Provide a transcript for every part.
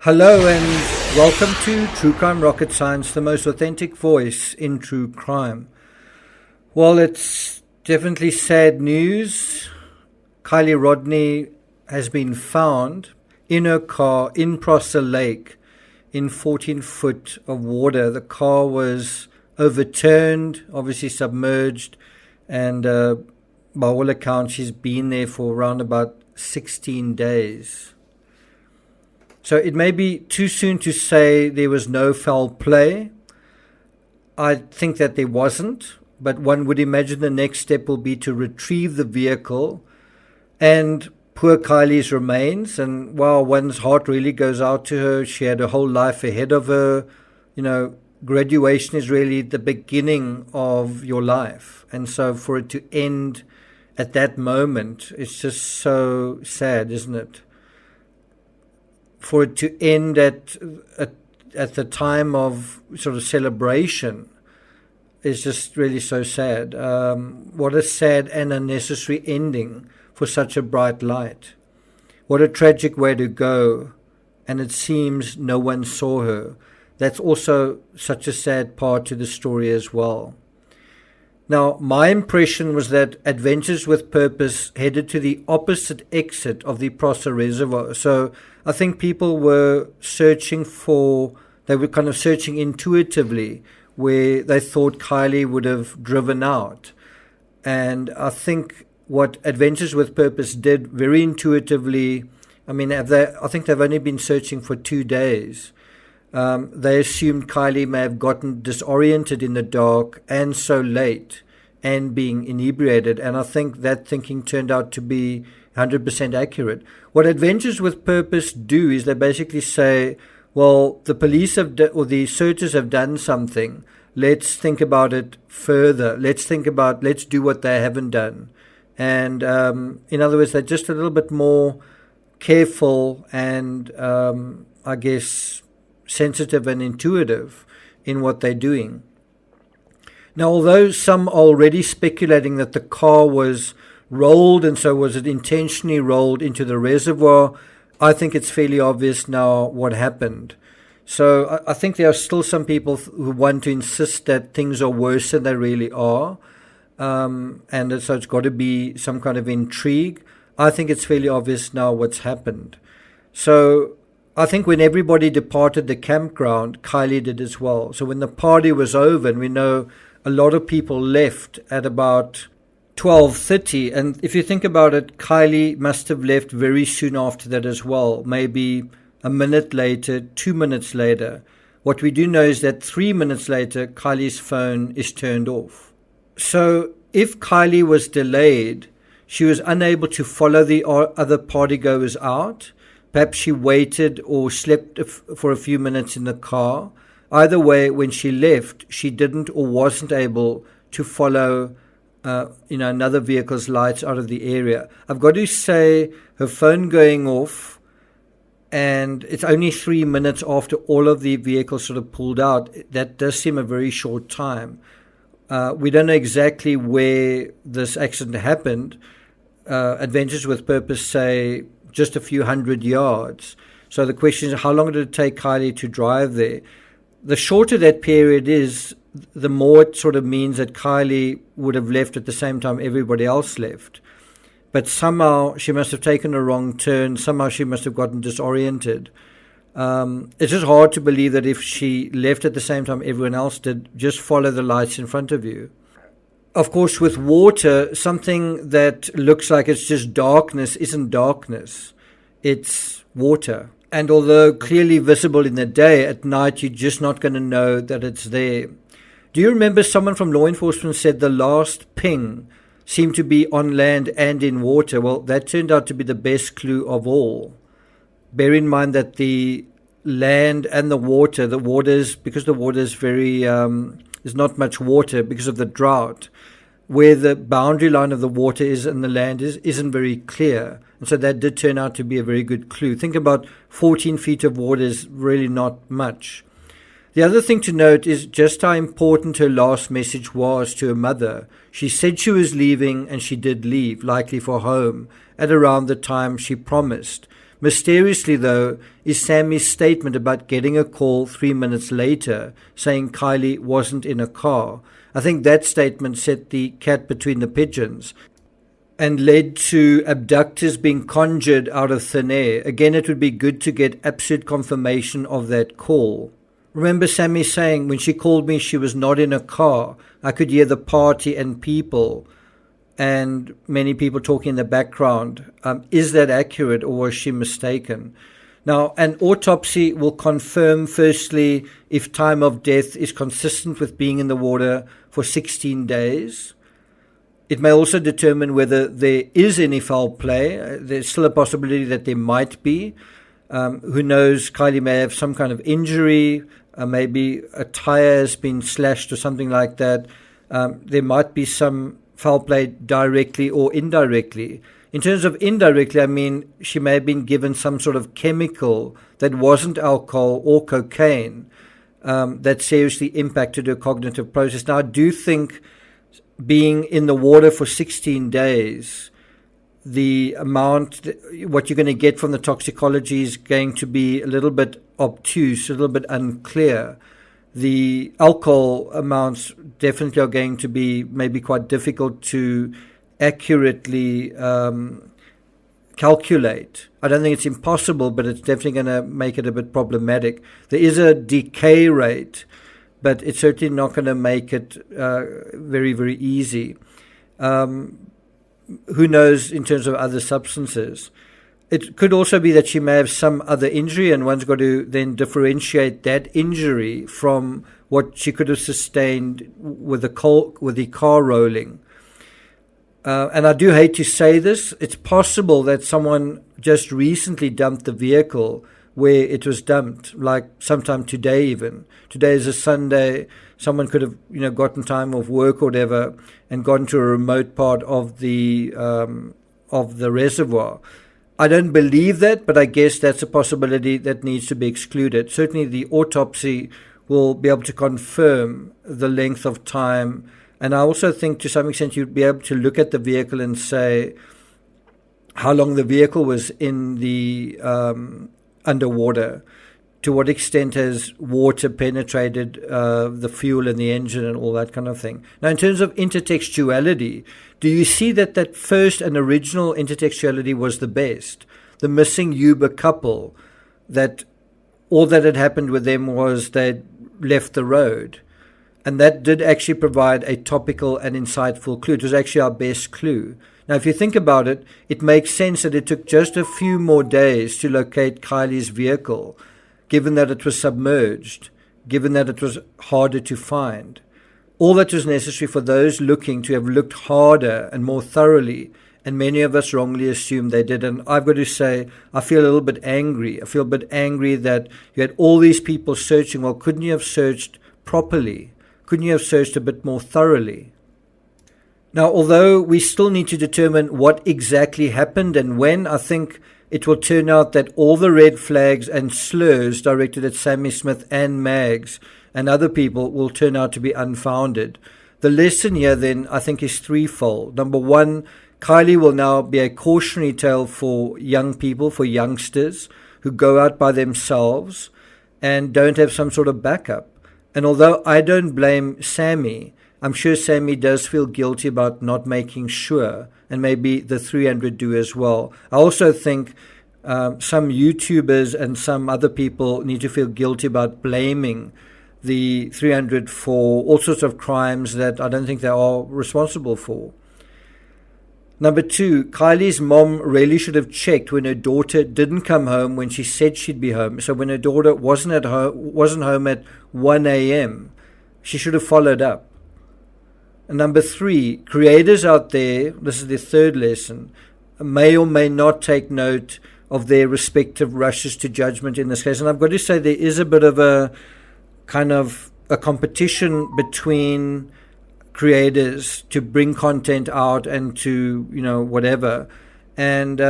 Hello and welcome to True Crime Rocket Science, the most authentic voice in true crime. Well, it's definitely sad news. Kiely Rodni has been found in her car in Prosser Lake in 14 foot of water. The car was overturned, obviously submerged, and by all accounts, she's been there for around about 16 days. So it may be too soon to say there was no foul play. I think that there wasn't, but one would imagine the next step will be to retrieve the vehicle and poor Kylie's remains. And while one's heart really goes out to her, she had a whole life ahead of her. You know, graduation is really the beginning of your life. And so for it to end at that moment, it's just so sad, isn't it? For it to end at the time of sort of celebration is just really so sad. What a sad and unnecessary ending for such a bright light. What a tragic way to go, and it seems no one saw her. That's also such a sad part to the story as well. Now, my impression was that Adventures with Purpose headed to the opposite exit of the Prosser Reservoir. So I think people were they were kind of searching intuitively where they thought Kiely would have driven out. And I think what Adventures with Purpose did very intuitively, I think they've only been searching for 2 days. They assumed Kiely may have gotten disoriented in the dark and so late and being inebriated. And I think that thinking turned out to be 100% accurate. What Adventures with Purpose do is they basically say, well, the police or the searchers have done something. Let's think about it further. Let's do what they haven't done. And in other words, they're just a little bit more careful and, I guess, sensitive and intuitive in what they're doing. Now, although some are already speculating that the car was rolled, and so was it intentionally rolled into the reservoir, I think it's fairly obvious now what happened. So I think there are still some people who want to insist that things are worse than they really are, and so it's got to be some kind of intrigue. I think it's fairly obvious now what's happened. So I think when everybody departed the campground, Kiely did as well. So when the party was over, and we know a lot of people left at about 12:30, and if you think about it, Kiely must have left very soon after that as well, maybe a minute later, 2 minutes later. What we do know is that 3 minutes later, Kylie's phone is turned off. So if Kiely was delayed, she was unable to follow the other partygoers out. Perhaps she waited or slept for a few minutes in the car. Either way, when she left, she didn't or wasn't able to follow another vehicle's lights out of the area. I've got to say, her phone going off, and it's only 3 minutes after all of the vehicles sort of pulled out. That does seem a very short time. We don't know exactly where this accident happened. Adventures with Purpose say just a few hundred yards. So the question is, how long did it take Kiely to drive there? The shorter that period is, the more it sort of means that Kiely would have left at the same time everybody else left. But somehow she must have taken a wrong turn. Somehow she must have gotten disoriented. It's just hard to believe that if she left at the same time everyone else did, just follow the lights in front of you. Of course, with water, something that looks like it's just darkness isn't darkness. It's water. And although clearly visible in the day, at night you're just not going to know that it's there. Do you remember someone from law enforcement said the last ping seemed to be on land and in water? Well, that turned out to be the best clue of all. Bear in mind that the land and the water is, because the water is very, there's not much water because of the drought, where the boundary line of the water is and the land isn't very clear. And so that did turn out to be a very good clue. Think about 14 feet of water is really not much. The other thing to note is just how important her last message was to her mother. She said she was leaving, and she did leave, likely for home, at around the time she promised. Mysteriously, though, is Sammy's statement about getting a call 3 minutes later saying Kiely wasn't in a car. I think that statement set the cat between the pigeons and led to abductors being conjured out of thin air. Again, it would be good to get absolute confirmation of that call. Remember Sammy saying, when she called me, she was not in a car. I could hear the party and people and many people talking in the background. Is that accurate, or was she mistaken? Now, an autopsy will confirm, firstly, if time of death is consistent with being in the water for 16 days. It may also determine whether there is any foul play. There's still a possibility that there might be. Who knows, Kiely may have some kind of injury. Maybe a tire has been slashed or something like that. There might be some foul play directly or indirectly. In terms of indirectly, I mean, she may have been given some sort of chemical that wasn't alcohol or cocaine that seriously impacted her cognitive process. Now, I do think being in the water for 16 days, the amount, what you're going to get from the toxicology is going to be a little bit obtuse, a little bit unclear. The alcohol amounts definitely are going to be maybe quite difficult to accurately calculate. I don't think it's impossible, but it's definitely going to make it a bit problematic. There is a decay rate, but it's certainly not going to make it very, very easy. Who knows in terms of other substances? It could also be that she may have some other injury, and one's got to then differentiate that injury from what she could have sustained with the car rolling. And I do hate to say this, it's possible that someone just recently dumped the vehicle where it was dumped, like sometime today even. Today is a Sunday. Someone could have, gotten time off work or whatever and gone to a remote part of the reservoir. I don't believe that, but I guess that's a possibility that needs to be excluded. Certainly the autopsy will be able to confirm the length of time. And I also think to some extent you'd be able to look at the vehicle and say how long the vehicle was in the underwater. To what extent has water penetrated the fuel and the engine and all that kind of thing. Now, in terms of intertextuality, do you see that first and original intertextuality was the best? The missing Uber couple, that all that had happened with them was they'd left the road. And that did actually provide a topical and insightful clue. It was actually our best clue. Now, if you think about it, it makes sense that it took just a few more days to locate Kiely's vehicle, given that it was submerged, given that it was harder to find. All that was necessary for those looking to have looked harder and more thoroughly, and many of us wrongly assumed they did. And I've got to say, I feel a little bit angry. I feel a bit angry that you had all these people searching. Well, couldn't you have searched properly? Couldn't you have searched a bit more thoroughly? Now, although we still need to determine what exactly happened and when, I think it will turn out that all the red flags and slurs directed at Sammy Smith and Mags and other people will turn out to be unfounded. The lesson here then, I think, is threefold. Number one, Kiely will now be a cautionary tale for young people, for youngsters who go out by themselves and don't have some sort of backup. And although I don't blame Sammy, I'm sure Sammy does feel guilty about not making sure, and maybe the 300 do as well. I also think some YouTubers and some other people need to feel guilty about blaming the 300 for all sorts of crimes that I don't think they are responsible for. Number two, Kiely's mom really should have checked when her daughter didn't come home when she said she'd be home. So when her daughter wasn't home at 1 a.m., she should have followed up. And number three, creators out there, this is the third lesson, may or may not take note of their respective rushes to judgment in this case. And I've got to say there is a bit of a kind of a competition between creators to bring content out and to, whatever. And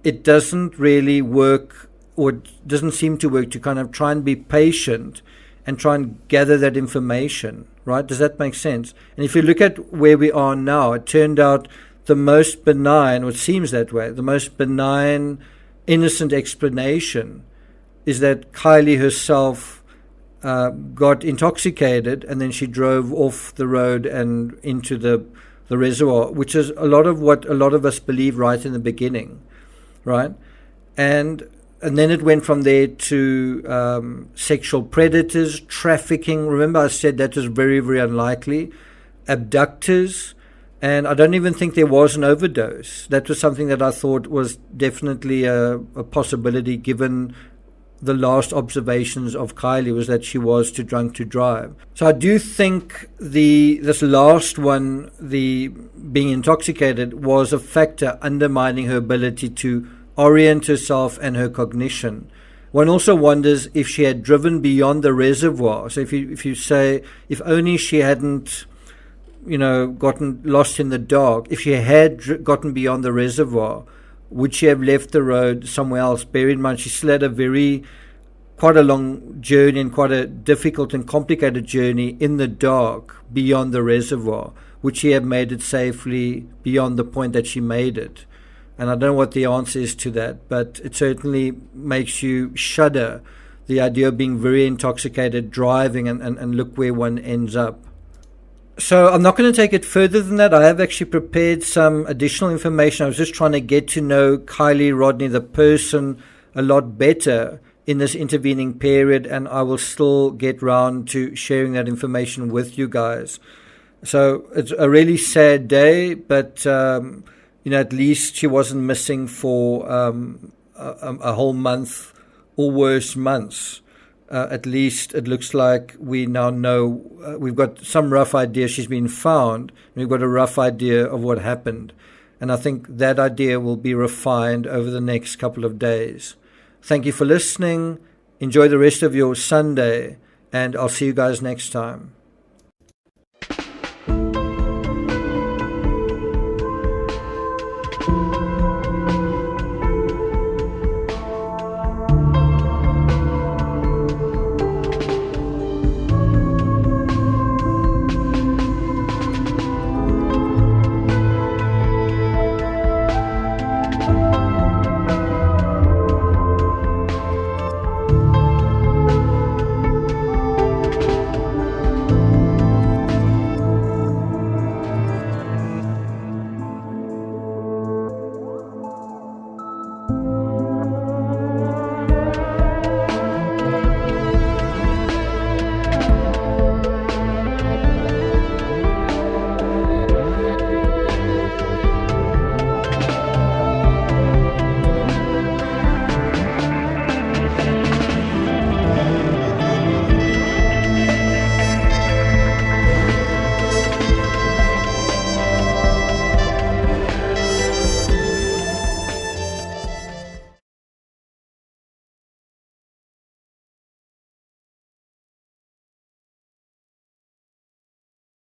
it doesn't really work, or it doesn't seem to work, to kind of try and be patient and try and gather that information, right? Does that make sense? And if you look at where we are now, it turned out the most benign, or it seems that way, the most benign innocent explanation is that Kiely herself got intoxicated and then she drove off the road and into the reservoir, which is a lot of what a lot of us believe right in the beginning, right? And then it went from there to sexual predators, trafficking. Remember I said that was very, very unlikely. Abductors. And I don't even think there was an overdose. That was something that I thought was definitely a possibility, given the last observations of Kiely was that she was too drunk to drive. So I do think this last one, the being intoxicated, was a factor undermining her ability to orient herself and her cognition. One also wonders if she had driven beyond the reservoir. So if you say, if only she hadn't gotten lost in the dark, if she had gotten beyond the reservoir, would she have left the road somewhere else? Bear in mind, she still had quite a long journey and quite a difficult and complicated journey in the dark beyond the reservoir. Would she have made it safely beyond the point that she made it? And I don't know what the answer is to that, but it certainly makes you shudder, the idea of being very intoxicated, driving, and look where one ends up. So I'm not going to take it further than that. I have actually prepared some additional information. I was just trying to get to know Kiely Rodni, the person, a lot better in this intervening period, and I will still get round to sharing that information with you guys. So it's a really sad day, but at least she wasn't missing for a whole month or worse months. At least it looks like we now know, we've got some rough idea she's been found. We've got a rough idea of what happened. And I think that idea will be refined over the next couple of days. Thank you for listening. Enjoy the rest of your Sunday, and I'll see you guys next time.